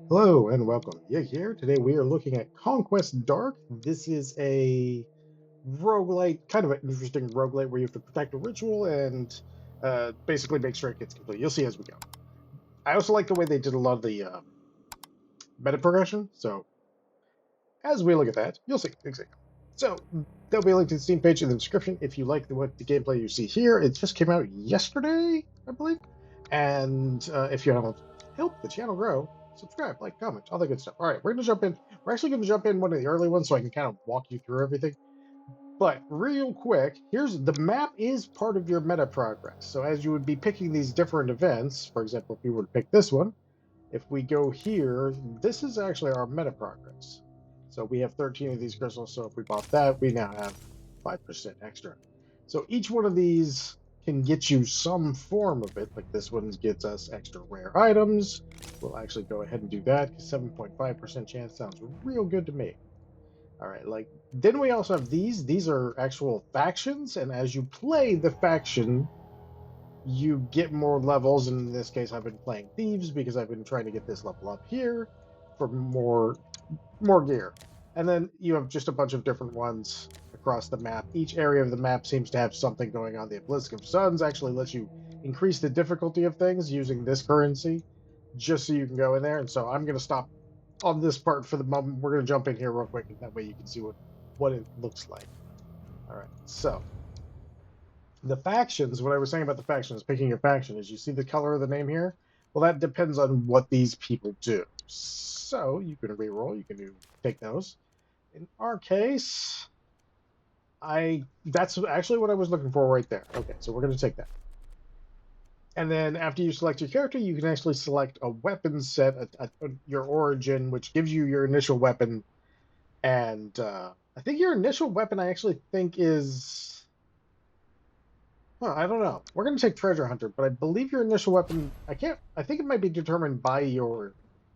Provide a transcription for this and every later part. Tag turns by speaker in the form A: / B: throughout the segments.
A: Hello and welcome. Yeah, here. Today we are looking at Conquest Dark. This is a roguelite, kind of an interesting roguelite where you have to protect a ritual and basically make sure it gets complete. You'll see as we go. I also like the way they did a lot of the meta progression. So as we look at that, you'll see. Exactly. So there'll be a link to the Steam page in the description if you like what the gameplay you see here. It just came out yesterday, I believe. And if you want to help the channel grow, subscribe, like, comment, all that good stuff. All right, we're gonna jump in. We're actually gonna jump in one of the early ones so I can kind of walk you through everything. But real quick, here's the map is part of your meta progress. So as you would be picking these different events, for example, if you were to pick this one, if we go here, this is actually our meta progress. So we have 13 of these crystals. So if we bought that, we now have 5% extra. So each one of these can get you some form of it. Like this one gets us extra rare items. We'll actually go ahead and do that because 7.5% chance sounds real good to me. All right, like then we also have these. These are actual factions, and as you play the faction, you get more levels. And in this case, I've been playing thieves because I've been trying to get this level up here for more gear. And then you have just a bunch of different ones across the map. Each area of the map seems to have something going on. The Obelisk of Suns actually lets you increase the difficulty of things using this currency, just so you can go in there. And so I'm going to stop on this part for the moment. We're going to jump in here real quick, and that way you can see what it looks like. All right, so the factions, what I was saying about the factions, picking your faction, is you see the color of the name here? Well, that depends on what these people do. So you can reroll, you can take those. In our case, I that's actually what I was looking for right there. Okay, so we're going to take that. And then after you select your character, you can actually select a weapon set, your origin, which gives you your initial weapon. And I think your initial weapon, I actually think is Well, I don't know. We're going to take Treasure Hunter, but I believe your initial weapon, I can't, I think it might be determined by your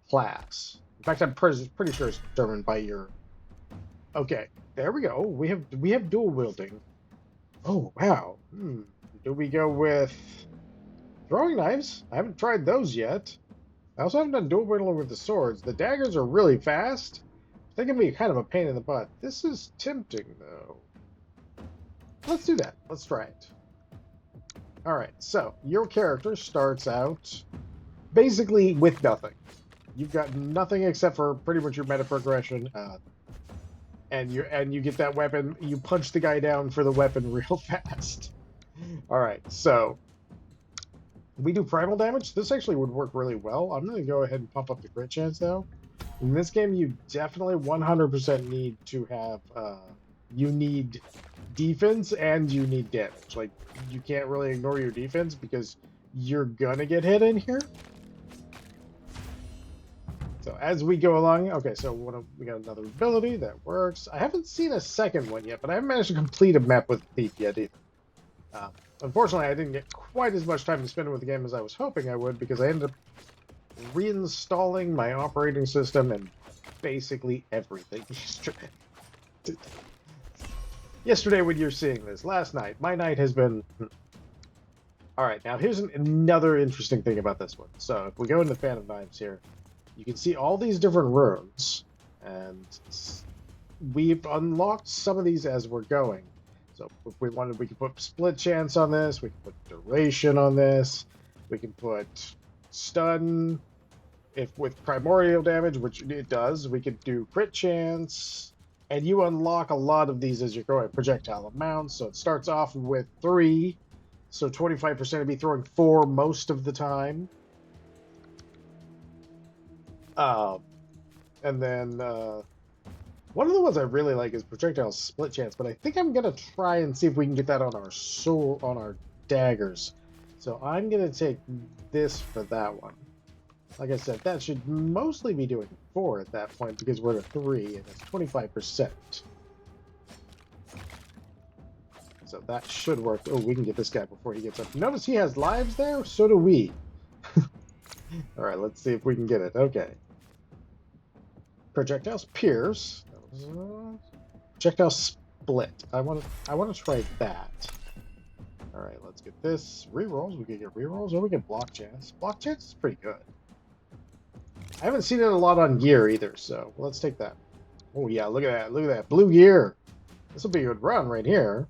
A: class. In fact, I'm pretty sure it's determined by your. Okay, there we go. We have dual wielding. Oh, wow. Do we go with throwing knives? I haven't tried those yet. I also haven't done dual wielding with the swords. The daggers are really fast. They can be kind of a pain in the butt. This is tempting, though. Let's do that. Let's try it. All right, so your character starts out basically with nothing. You've got nothing except for pretty much your meta progression, and you get that weapon. You punch the guy down for the weapon real fast. All right, so we do primal damage. This actually would work really well. I'm going to go ahead and pump up the crit chance though. In this game, you definitely 100% need to have. You need defense and you need damage. Like you can't really ignore your defense because you're gonna get hit in here. So as we go along, okay, so we got another ability that works. I haven't seen a second one yet, but I haven't managed to complete a map with Thief yet either. Uh, Unfortunately, I didn't get quite as much time to spend with the game as I was hoping I would because I ended up reinstalling my operating system and basically everything yesterday. Yesterday when you're seeing this, last night, my night has been... All right, now here's another interesting thing about this one. So if we go into Fan of Knives here, you can see all these different runes, and we've unlocked some of these as we're going. So if we wanted, we could put split chance on this, we can put duration on this, we can put stun, if with primordial damage, which it does, we could do crit chance, and you unlock a lot of these as you're going. Projectile amounts, so it starts off with 3, so 25% would be throwing 4 most of the time. Um, and then one of the ones I really like is projectile split chance, but I think I'm gonna try and see if we can get that on our on our daggers. So I'm gonna take this for that one. Like I said, that should mostly be doing 4 at that point because we're at 3 and it's 25%. So that should work. Oh, we can get this guy before he gets up. Notice he has lives there, so do we. All right, let's see if we can get it. Okay. Projectiles pierce. Projectile split. I want to try that. All right, let's get this. Rerolls. We can get rerolls, or we get block chance. Block chance is pretty good. I haven't seen it a lot on gear either, so let's take that. Oh yeah, look at that. Look at that. Blue gear. This will be a good run right here.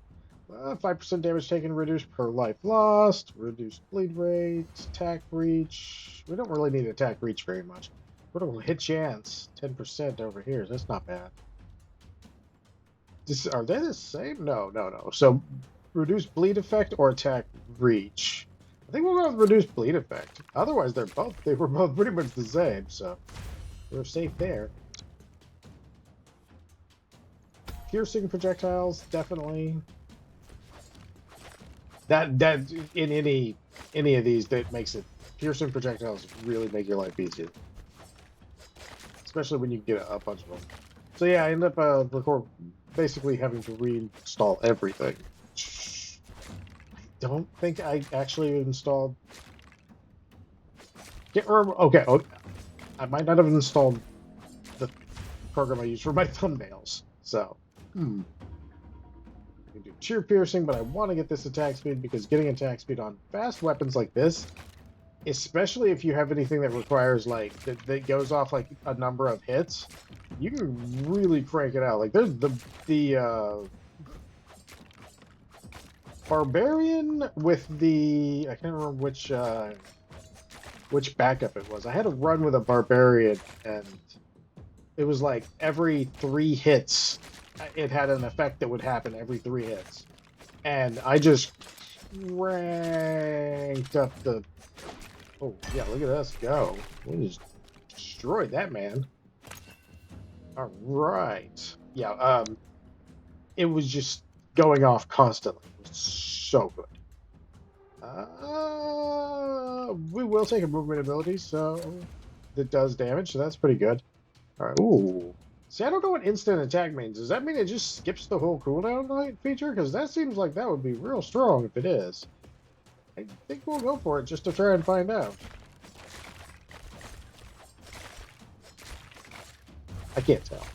A: 5% damage taken, reduced per life lost, reduced bleed rate, attack reach. We don't really need attack reach very much. Critical hit chance, 10% over here. That's not bad. Are they the same? No, no, no. So reduced bleed effect or attack reach. I think we'll go with reduced bleed effect. Otherwise, they were both pretty much the same, so we're safe there. Piercing projectiles, definitely. That in any of these that makes it piercing projectiles really make your life easier, especially when you get a bunch of them. So yeah, I end up basically having to reinstall everything. I don't think I actually installed. Can't remember. Okay, oh, I might not have installed the program I use for my thumbnails. So, I can do sheer piercing, but I want to get this attack speed because getting attack speed on fast weapons like this, especially if you have anything that requires like that goes off like a number of hits, you can really crank it out. Like there's the barbarian with the I can't remember which backup it was. I had a run with a barbarian and it was like every 3 hits it had an effect that would happen every 3 hits. And I just cranked up the... Oh, yeah, look at us go. We just destroyed that man. All right. Yeah, it was just going off constantly. It was so good. We will take a movement ability, so that does damage, so that's pretty good. All right. Ooh. See, I don't know what instant attack means. Does that mean it just skips the whole cooldown feature? Because that seems like that would be real strong if it is. I think we'll go for it just to try and find out. I can't tell.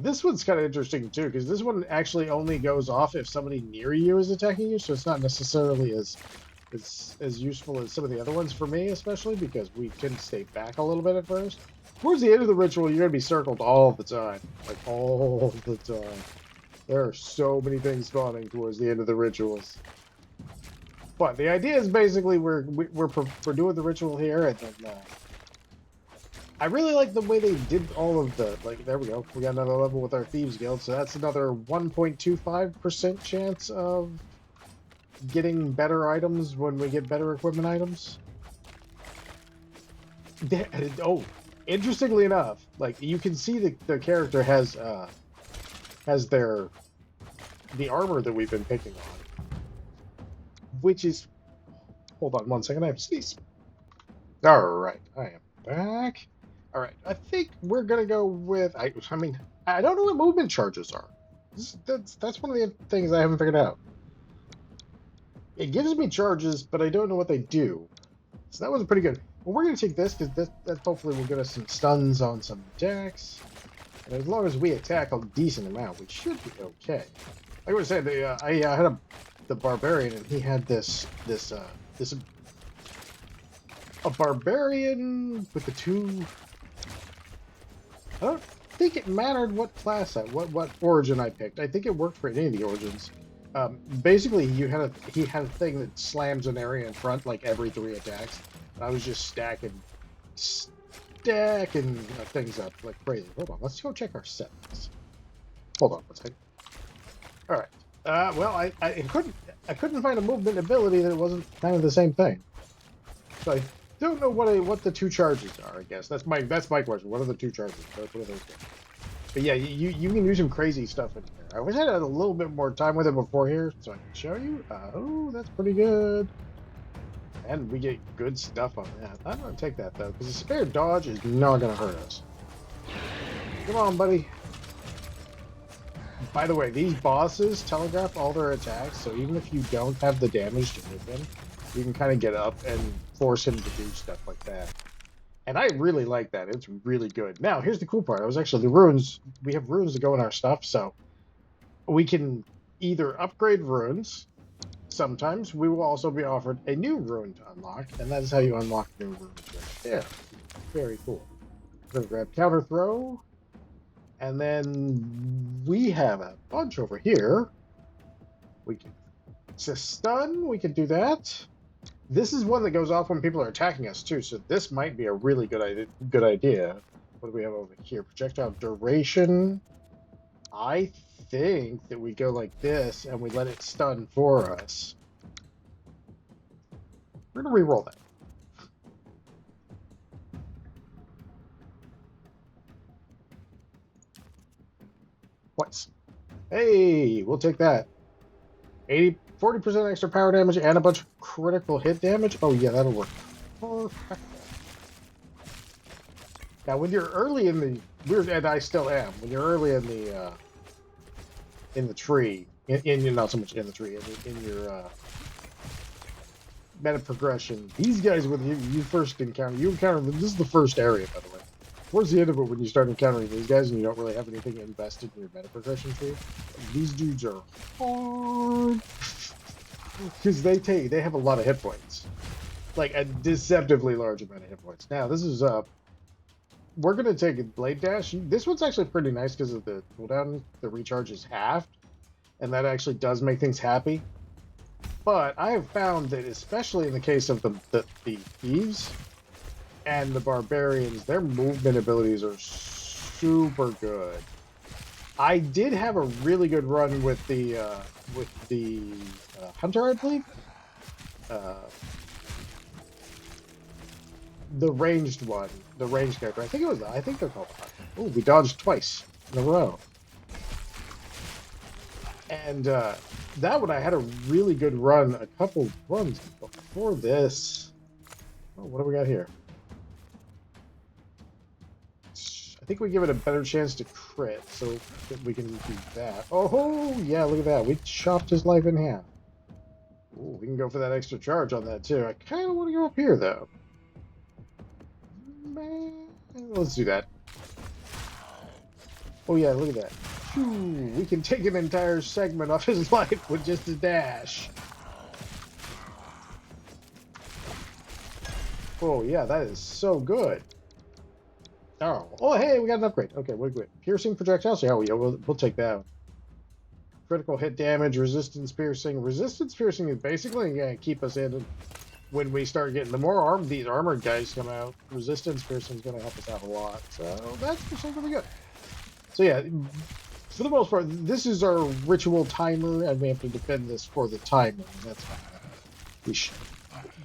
A: This one's kind of interesting too, because this one actually only goes off if somebody near you is attacking you, so it's not necessarily as useful as some of the other ones for me, especially because we can stay back a little bit at first. Towards the end of the ritual, you're going to be circled all the time. Like, all the time. There are so many things spawning towards the end of the rituals. But the idea is basically we're doing the ritual here, and then I really like the way they did all of the, like, there we go. We got another level with our Thieves Guild, so that's another 1.25% chance of getting better items when we get better equipment items. Oh, interestingly enough, like you can see the character has the armor that we've been picking on, which is, hold on one second, I have to sneeze. All right, I am back. All right, I think we're gonna go with I mean I don't know what movement charges are. That's one of the things I haven't figured out. It gives me charges, but I don't know what they do. So that was pretty good. Well, we're going to take this because that hopefully will get us some stuns on some attacks. And as long as we attack a decent amount, we should be okay. Like I was saying, I had the barbarian, and he had a barbarian with the 2. I don't think it mattered what class what origin I picked. I think it worked for any of the origins. Basically, he had a thing that slams an area in front like every 3 attacks. And I was just stacking things up like crazy. Hold on, let's go check our settings. Hold on, let's take. All right. Well, I couldn't find a movement ability that wasn't kind of the same thing. So I don't know what the 2 charges are. I guess that's my question. What are the 2 charges? What are those? But yeah, you can do some crazy stuff in here. I wish I had a little bit more time with it before here, so I can show you. Oh, that's pretty good. And we get good stuff on that. I'm going to take that, though, because the spare dodge is not going to hurt us. Come on, buddy. By the way, these bosses telegraph all their attacks, so even if you don't have the damage to hit him, you can kind of get up and force him to do stuff like that. And I really like that. It's really good. Now, here's the cool part. I was actually the runes. We have runes to go in our stuff, so we can either upgrade runes. Sometimes we will also be offered a new rune to unlock, and that is how you unlock new runes. Yeah, very cool. We're gonna grab counter throw, and then we have a bunch over here. We can just stun. We can do that. This is one that goes off when people are attacking us too, so this might be a really good idea. What do we have over here? Projectile duration. I think that we go like this and we let it stun for us. We're gonna re-roll that. Twice. Hey, we'll take that. 40% extra power damage and a bunch of critical hit damage. Oh yeah, that'll work. Perfect. Now, when you're early in the, and I still am, when you're early in the tree, not so much in the tree, in your meta progression, these guys with you first encounter, them. This is the first area, by the way. Towards the end of it, when you start encountering these guys and you don't really have anything invested in your meta progression tree, these dudes are hard because they have a lot of hit points, like a deceptively large amount of hit points. Now, this is we're going to take a Blade Dash. This one's actually pretty nice because of the cooldown. The recharge is halved, and that actually does make things happy. But I have found that, especially in the case of the thieves and the barbarians, their movement abilities are super good. I did have a really good run with the hunter, I believe. The ranged one, the ranged character. I think they're called. Oh, we dodged twice in a row. And that one, I had a really good run, a couple runs before this. Oh, what do we got here? I think we give it a better chance to crit, so that we can do that. Oh, yeah, look at that. We chopped his life in half. Ooh, we can go for that extra charge on that, too. I kind of want to go up here, though. Man, let's do that. Oh yeah, look at that. Phew, we can take an entire segment off his life with just a dash. Oh yeah, that is so good. Oh, hey, we got an upgrade. Okay, we're good. Piercing projectiles. Yeah, we'll take that. Critical hit damage, resistance piercing. Resistance piercing is basically gonna keep us in. When we start getting the more these armored guys come out, resistance piercing is going to help us out a lot. So that's actually really good. So yeah, for the most part, this is our ritual timer, and we have to defend this for the timer. That's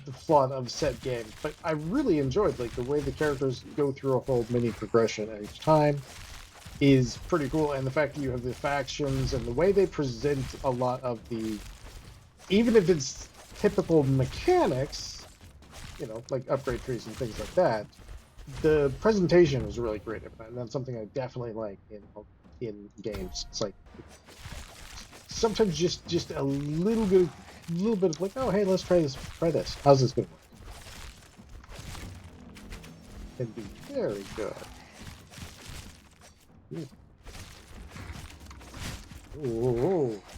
A: the flaw of set game. But I really enjoyed like the way the characters go through a whole mini progression each time is pretty cool, and the fact that you have the factions and the way they present a lot of the, even if it's typical mechanics, you know, like upgrade trees and things like that, the presentation is really creative, and that's something I definitely like in games. It's like sometimes just a little bit of like, oh hey, let's try this. How's this gonna work? Can be very good.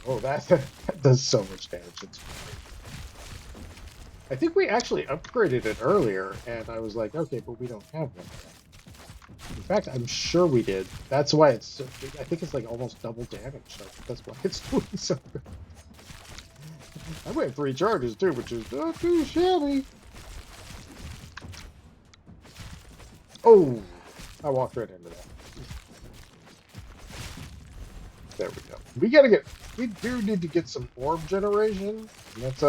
A: Oh, that does so much damage. It's I think we actually upgraded it earlier, and I was like, okay, but we don't have one. In fact, I'm sure we did. That's why it's so, I think it's like almost double damage. So that's why it's doing so good. I went 3 charges too, which is not too shabby. Oh, I walked right into that. There we go. We do need to get some orb generation. And that's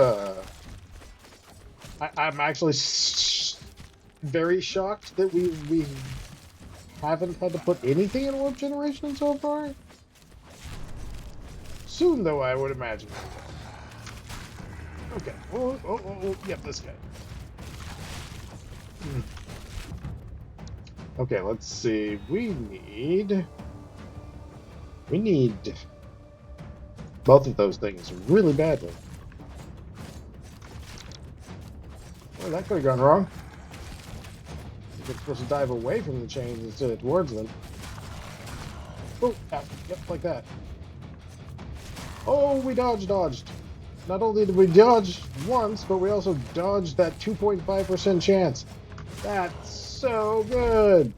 A: I'm actually very shocked that we haven't had to put anything in orb generation so far. Soon, though, I would imagine. Okay. Oh, yep, this guy. Okay, let's see. We need both of those things really badly. Well, that could have gone wrong. You're supposed to dive away from the chains instead of towards them. Oh, yep, like that. Oh, we dodged. Not only did we dodge once, but we also dodged that 2.5% chance. That's so good.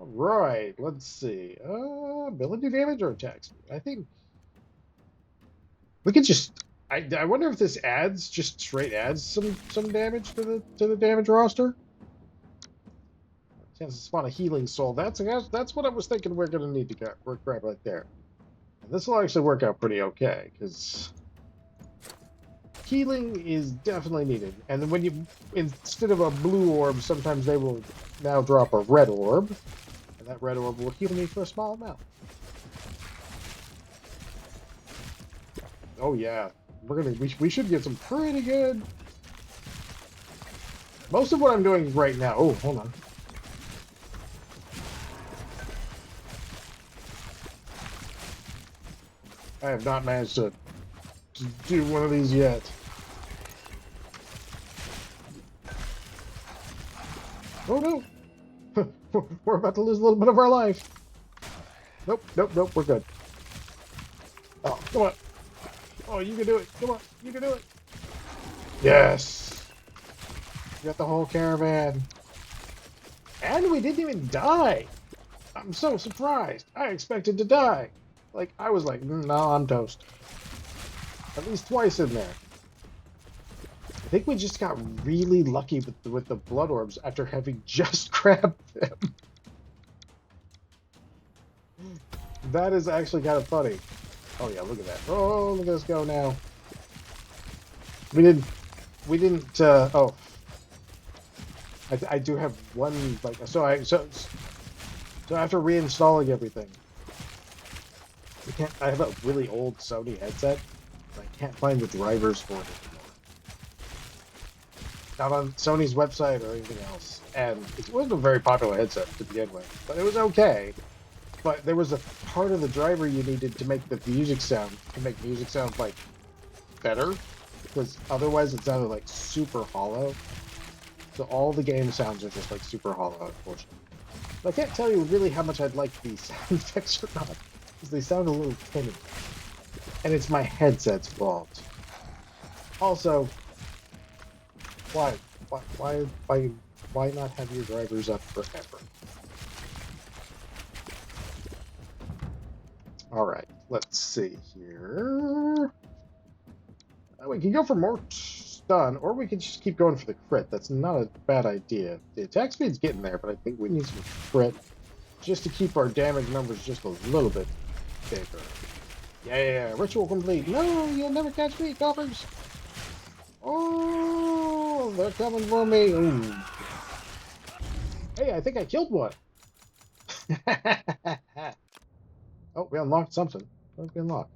A: All right, let's see. Ability damage or attack speed? I think we could just. I wonder if this adds just straight adds some damage to the damage roster. Chance to spawn a healing soul. That's what I was thinking. We're gonna need to grab right there. And this will actually work out pretty okay because healing is definitely needed. And then when you instead of a blue orb, sometimes they will now drop a red orb, and that red orb will heal me for a small amount. Oh yeah, we should get some pretty good. Most of what I'm doing right now. Oh, hold on. I have not managed to do one of these yet. Oh no! We're about to lose a little bit of our life. Nope, nope, nope, we're good. Oh, come on. Oh, you can do it. Come on, you can do it. Yes! We got the whole caravan. And we didn't even die! I'm so surprised. I expected to die. Like, I was like, no, I'm toast. At least twice in there. I think we just got really lucky with the blood orbs after having just grabbed them. That is actually kind of funny. Oh yeah, look at that. Oh, look at us go now. We didn't, oh. I do have one, like, so after reinstalling everything, I have a really old Sony headset. I can't find the drivers for it anymore. Not on Sony's website or anything else. And it wasn't a very popular headset to begin with, but it was okay. But there was a part of the driver you needed to make the music sound, like better, because otherwise it sounded like super hollow. So all the game sounds are just like super hollow, unfortunately. But I can't tell you really how much I'd like these sound effects or not, because they sound a little tinny. And it's my headset's fault. Also, why not have your drivers up forever? All right, let's see here. We can go for more stun, or we can just keep going for the crit. That's not a bad idea. The attack speed's getting there, but I think we need some crit just to keep our damage numbers just a little bit bigger. Yeah, ritual complete. No, you'll never catch me, coppers. Oh, they're coming for me. Ooh. Hey, I think I killed one. Oh, we unlocked something. What did we unlock?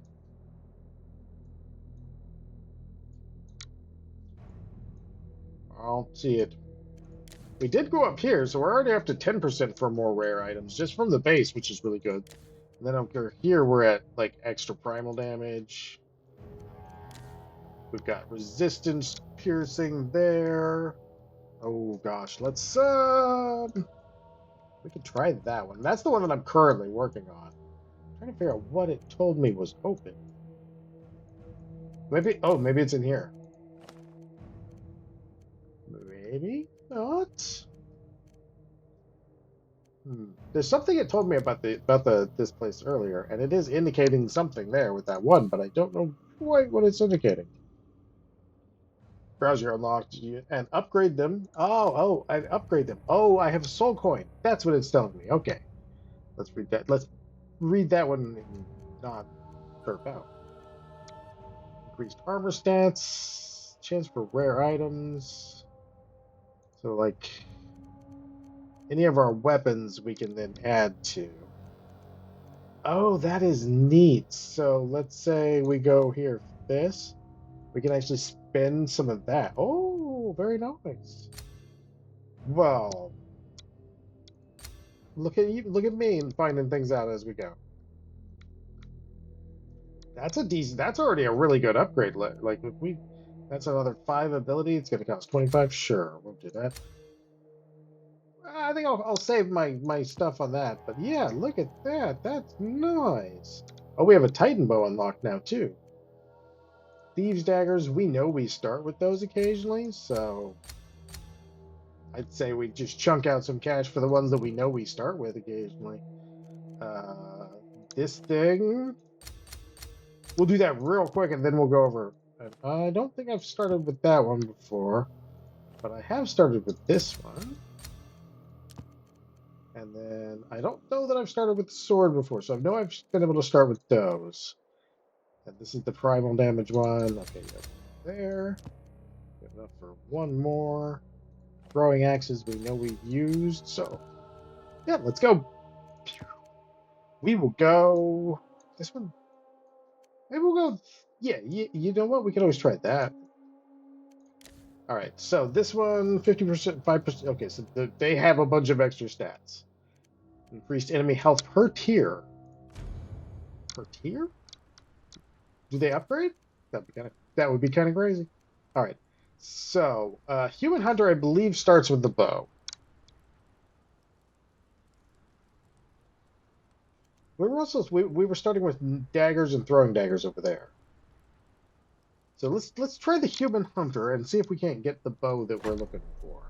A: I'll see it. We did go up here, so we're already up to 10% for more rare items, just from the base, which is really good. And then over here, we're at, like, extra primal damage. We've got resistance piercing there. Oh, gosh. Let's, we could try that one. That's the one that I'm currently working on. I'm trying to figure out what it told me was open. Maybe, oh, maybe it's in here. Maybe not. There's something it told me about this place earlier, and it is indicating something there with that one, but I don't know quite what it's indicating. Browser unlocked and upgrade them. Oh, I upgrade them. Oh, I have a soul coin. That's what it's telling me. Okay, let's read that. Let's read that one and not burp out. Increased armor stats, chance for rare items. So like any of our weapons we can then add to. Oh, that is neat. So let's say we go here, this. We can actually spend some of that. Oh, very nice. Well, look at you, look at me and finding things out as we go. That's a decent, that's already a really good upgrade. Like if we, that's another 5 ability. It's going to cost 25. Sure, we'll do that. I think I'll save my stuff on that. But yeah, look at that. That's nice. Oh, we have a Titan bow unlocked now too. Thieves' daggers, we know we start with those occasionally, so I'd say we just chunk out some cash for the ones that we know we start with occasionally. Uh, this thing, we'll do that real quick and then we'll go over. I don't think I've started with that one before, but I have started with this one. And then I don't know that I've started with the sword before, so I know I've been able to start with those. And this is the primal damage one. Okay, yep, there. Good enough for one more. Throwing axes we know we've used, so yeah, let's go. We will go. This one. Maybe we'll go. Yeah, you know what? We can always try that. All right, so this one, 50%, 5%. Okay, so they have a bunch of extra stats. Increased enemy health per tier. Per tier? Do they upgrade? That would be kind of crazy. All right. So, Human Hunter, I believe, starts with the bow. We were starting with daggers and throwing daggers over there. So let's try the Human Hunter and see if we can't get the bow that we're looking for.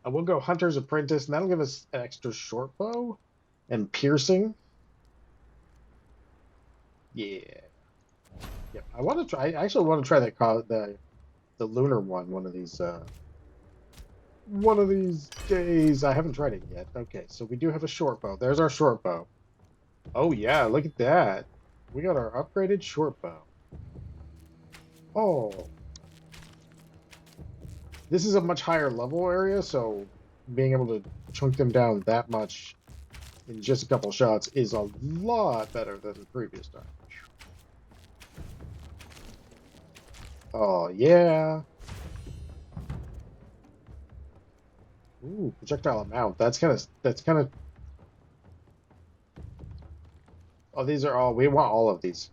A: We'll go Hunter's Apprentice, and that'll give us an extra short bow and piercing. Yeah. Yep. I want to try. I actually want to try the lunar one of these days. I haven't tried it yet. Okay, so we do have a short bow. There's our short bow. Oh yeah, look at that. We got our upgraded short bow. Oh. This is a much higher level area, so being able to chunk them down that much in just a couple shots is a lot better than the previous time. Oh yeah. Ooh, projectile amount. That's kind of. Oh, these are all. We want all of these.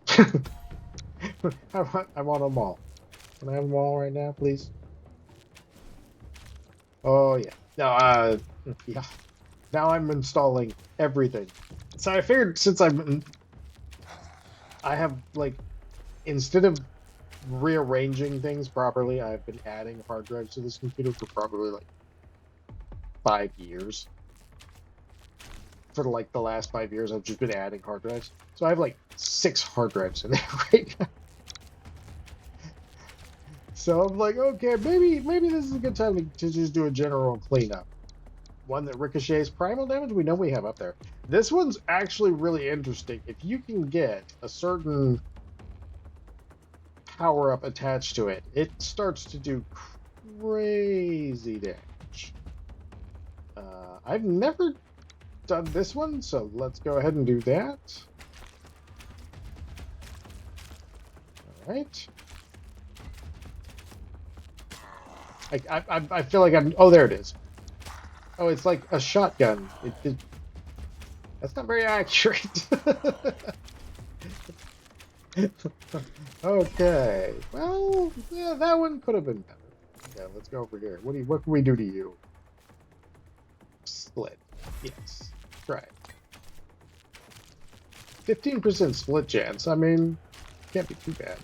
A: I want them all. Can I have them all right now, please? Oh yeah. No. Yeah. Now I'm installing everything. So I figured since I have like, instead of rearranging things properly, I've been adding hard drives to this computer for probably like 5 years. For like the last 5 years, I've just been adding hard drives. So I have like 6 hard drives in there right now. So I'm like, okay, maybe this is a good time to just do a general cleanup. One that ricochets primal damage, we know we have up there. This one's actually really interesting. If you can get a certain power up attached to it, it starts to do crazy damage. I've never done this one, so let's go ahead and do that. All right. I feel like I'm. Oh, there it is. Oh, it's like a shotgun. That's not very accurate. Okay. Well, yeah, that one could have been better. Yeah, let's go over here. What can we do to you? Split. Yes. Try it. 15% split chance. I mean, can't be too bad.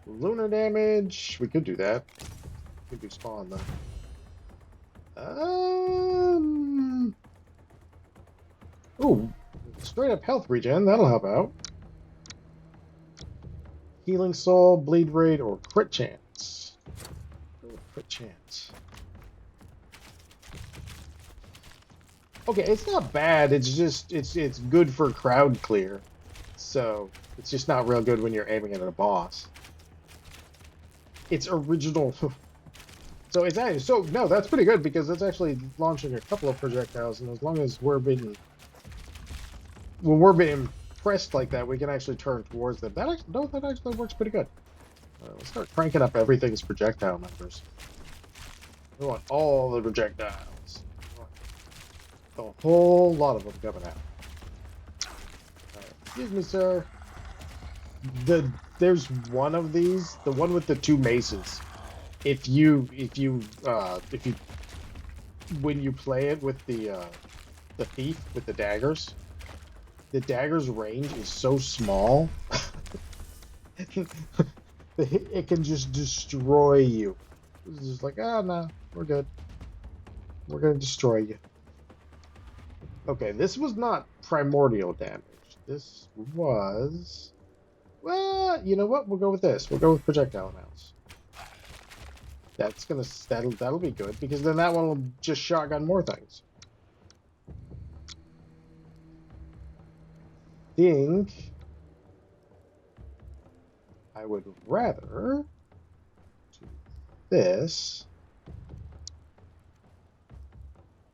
A: Lunar damage. We could do that. We could do spawn though. Ooh, straight up health regen. That'll help out. Healing soul, bleed rate, or crit chance. Crit chance. Okay, it's not bad. It's just it's good for crowd clear. So it's just not real good when you're aiming at a boss. It's original. So it's actually, so no, that's pretty good because it's actually launching a couple of projectiles, and as long as when we're being pressed like that, we can actually turn towards them. That actually works pretty good. Let's start cranking up everything's projectile numbers. We want all the projectiles. We want a whole lot of them coming out. All right. Excuse me, sir. There's one of these, the one with the 2 maces. If you when you play it with the thief with the daggers range is so small It can just destroy you. It's just like, ah, no, we're good. We're gonna destroy you. Okay, this was not primordial damage. This was, well, you know what? We'll go with this. We'll go with projectile amounts. That'll be good because then that one will just shotgun more things. Think I would rather do this.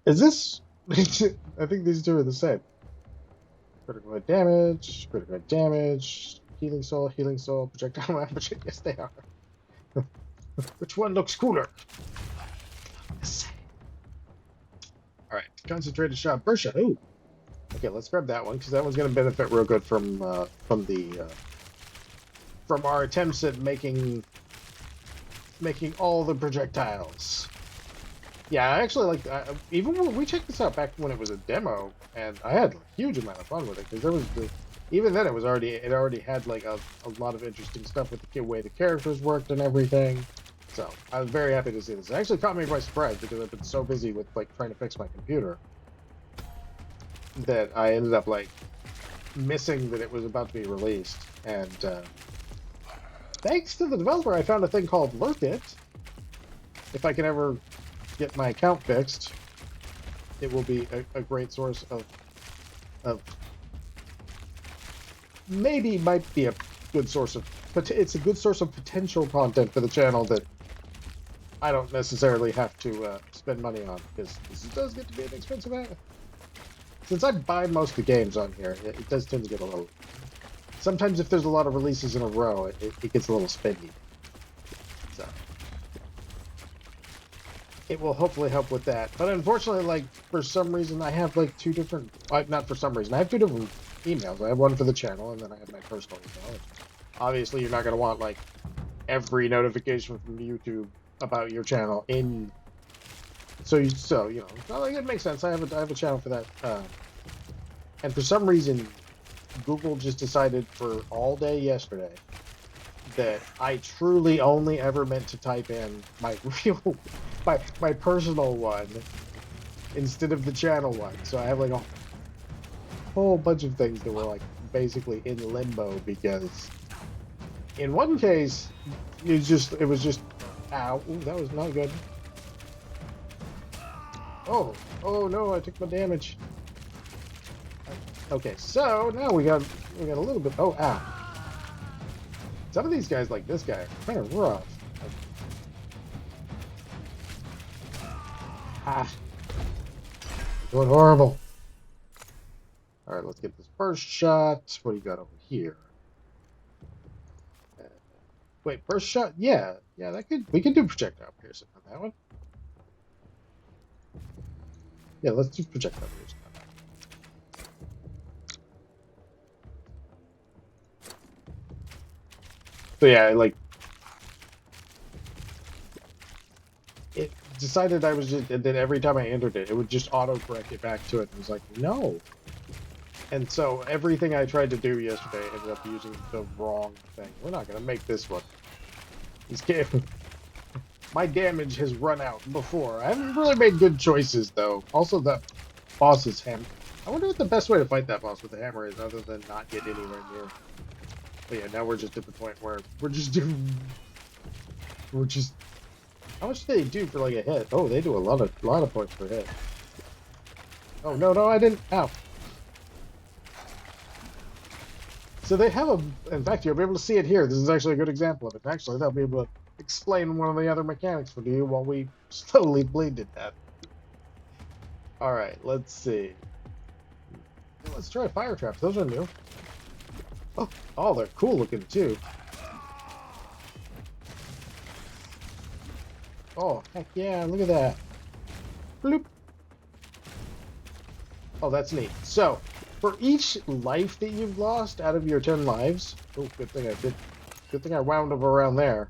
A: Is this? I think these two are the same. Critical hit damage, healing soul, projectile damage. Yes, they are. Which one looks cooler? All right, concentrated shot, burst shot. Ooh. Okay, let's grab that one because that one's going to benefit real good from our attempts at making all the projectiles. Yeah, I actually like even when we checked this out back when it was a demo, and I had a huge amount of fun with it because there was even then it already had like a lot of interesting stuff with the way the characters worked and everything. So I was very happy to see this. It actually caught me by surprise because I've been so busy with like trying to fix my computer that I ended up like missing that it was about to be released. And thanks to the developer, I found a thing called Lurk It. If I can ever get my account fixed, it will be a great source of maybe might be a good source of, but it's a good source of potential content for the channel that I don't necessarily have to spend money on because this does get to be an expensive app. Since I buy most of the games on here, it does tend to get a little. Sometimes if there's a lot of releases in a row, it gets a little spendy. So it will hopefully help with that. But unfortunately, like for some reason, I have like two different. Not for some reason, I have two different emails. I have one for the channel, and then I have my personal email. Obviously, you're not going to want like every notification from YouTube about your channel in. So you know, well, like, it makes sense. I have a channel for that. And for some reason, Google just decided for all day yesterday that I truly only ever meant to type in my real, my personal one instead of the channel one. So I have like a whole bunch of things that were like basically in limbo because in one case it was just ow, ooh, that was not good. Oh no, I took my damage. Okay, so now we got a little bit. Oh, ow. Some of these guys, like this guy, are kind of rough. Ah, doing horrible. All right, let's get this first shot. What do you got over here? Wait, first shot? Yeah, we could do projectile piercing on that one. Yeah, let's do projectile piercing on that one. So yeah, like it decided I was just, and then every time I entered it, it would just auto-correct it back to it. It was like, no. And so everything I tried to do yesterday ended up using the wrong thing. We're not going to make this one. This game, my damage has run out before. I haven't really made good choices, though. Also, that boss's hammer. I wonder what the best way to fight that boss with the hammer is, other than not get anywhere near. But yeah, now we're just at the point where we're just. How much do they do for like a hit? Oh, they do a lot of points per hit. Oh no, I didn't. Ow. So they have in fact, you'll be able to see it here. This is actually a good example of it. Actually, they'll be able to explain one of the other mechanics for you while we slowly bleed to death. All right, let's see. Let's try fire traps. Those are new. Oh, they're cool looking too. Oh, heck yeah, look at that. Bloop. Oh, that's neat. So, for each life that you've lost out of your 10 lives, oh, good thing I wound up around there.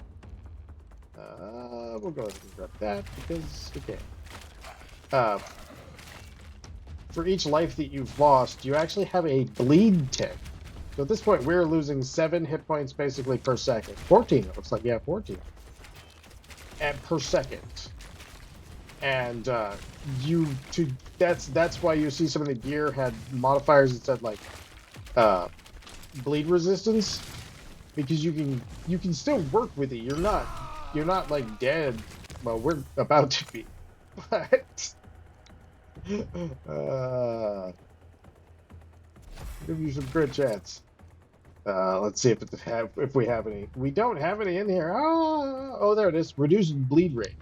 A: We'll go ahead and grab that because we can. For each life that you've lost, you actually have a bleed tick. So at this point, we're losing 7 hit points basically per second. 14, it looks like. Yeah, 14 and per second. And that's why you see some of the gear had modifiers that said like uh, bleed resistance, because you can still work with it. You're not like dead. Well, we're about to be, but give you some good chance. Let's see if we have any. We don't have any in here. Oh, there it is. Reduced bleed rate.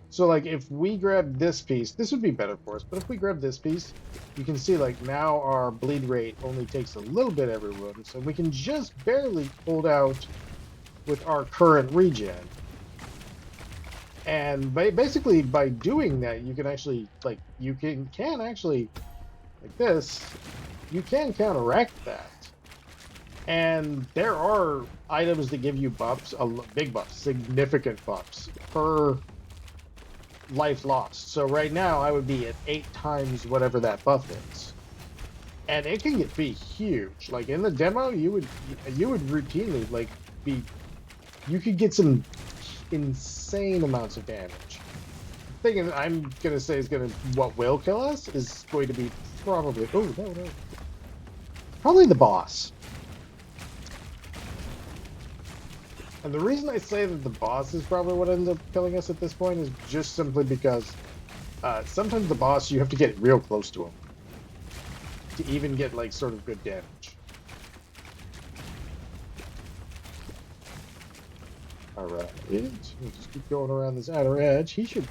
A: So like if we grab this piece, this would be better for us. But if we grab this piece, you can see like now our bleed rate only takes a little bit every run, so we can just barely hold out with our current regen. And basically by doing that, you can actually like you can actually like this, you can counteract that. And there are items that give you buffs, big buffs, significant buffs per life lost. So right now I would be at 8 times whatever that buff is. And it can be huge. Like in the demo, you would routinely like be you could get some insane amounts of damage. The thing I'm gonna say is what will kill us is going to be probably probably the boss. And the reason I say that the boss is probably what ends up killing us at this point is just simply because sometimes the boss, you have to get real close to him to even get like sort of good damage. All right, we'll just keep going around this outer edge. He should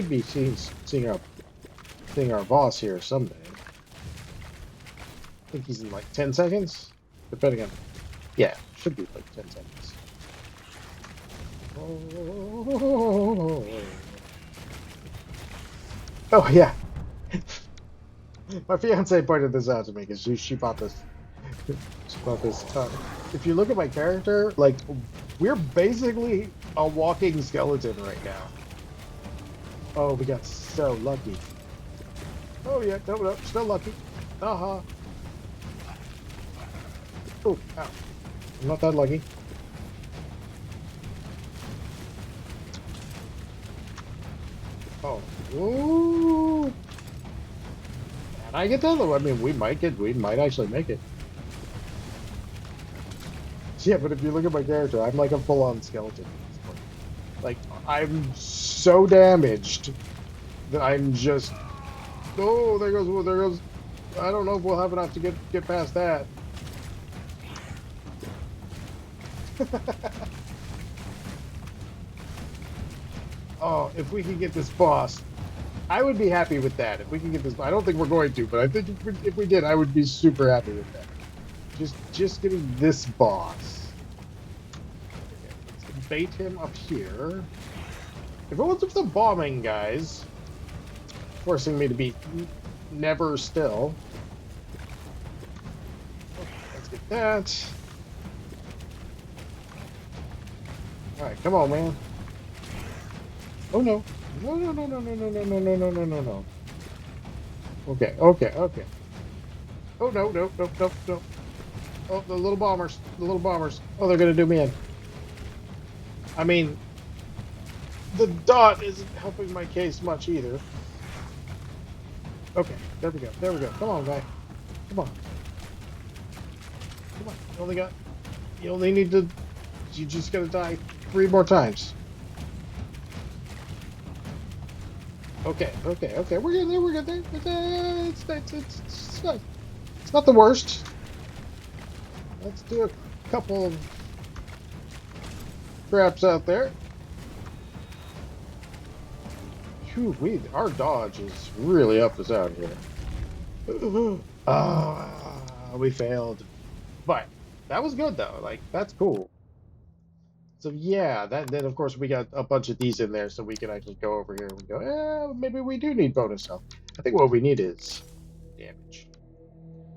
A: be seeing our boss here someday. I think he's in like 10 seconds, depending on. Yeah, should be like 10 seconds. Oh yeah. My fiance pointed this out to me because she bought this. She bought this. If you look at my character, like we're basically a walking skeleton right now. Oh, we got so lucky. Oh yeah, no, still lucky. Uh-huh. Oh, ow. I'm not that lucky. Oh, ooh. And I get the other one. I mean, we might actually make it. Yeah, but if you look at my character, I'm like a full-on skeleton at this point. Like, I'm so damaged that I'm just. Oh, there goes. There goes. I don't know if we'll have enough to get past that. Oh, if we can get this boss, I would be happy with that. If we can get this, I don't think we're going to, but I think if we did, I would be super happy with that. Just getting this boss. Okay, let's bait him up here. If it wasn't for the bombing guys forcing me to be never still. Okay, let's get that. All right, come on, man. Oh no. No. Okay. Oh no. Oh, the little bombers. Oh, they're gonna do me in. I mean, the dot isn't helping my case much either. Okay, there we go. Come on, guy. Come on. You only need to, you just gotta die 3 more times. Okay. We're getting there. It's not the worst. Let's do a couple of traps out there. Phew, our dodge is really up us out here. We failed. But that was good though. Like that's cool. So yeah, then of course we got a bunch of these in there, so we can actually go over here and go, maybe we do need bonus health. I think what we need is damage.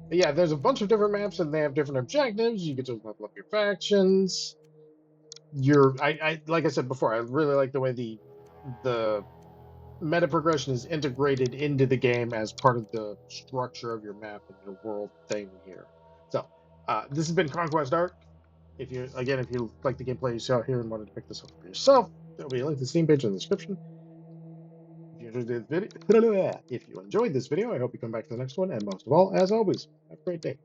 A: But yeah, there's a bunch of different maps and they have different objectives. You get to level up your factions. I like I said before, I really like the way the meta progression is integrated into the game as part of the structure of your map and your world thing here. So This has been Conquest Dark. If you like the gameplay you saw here and wanted to pick this up for yourself, there'll be a link to the Steam page in the description. If you enjoyed this video, if you enjoyed this video, I hope you come back to the next one. And most of all, as always, have a great day.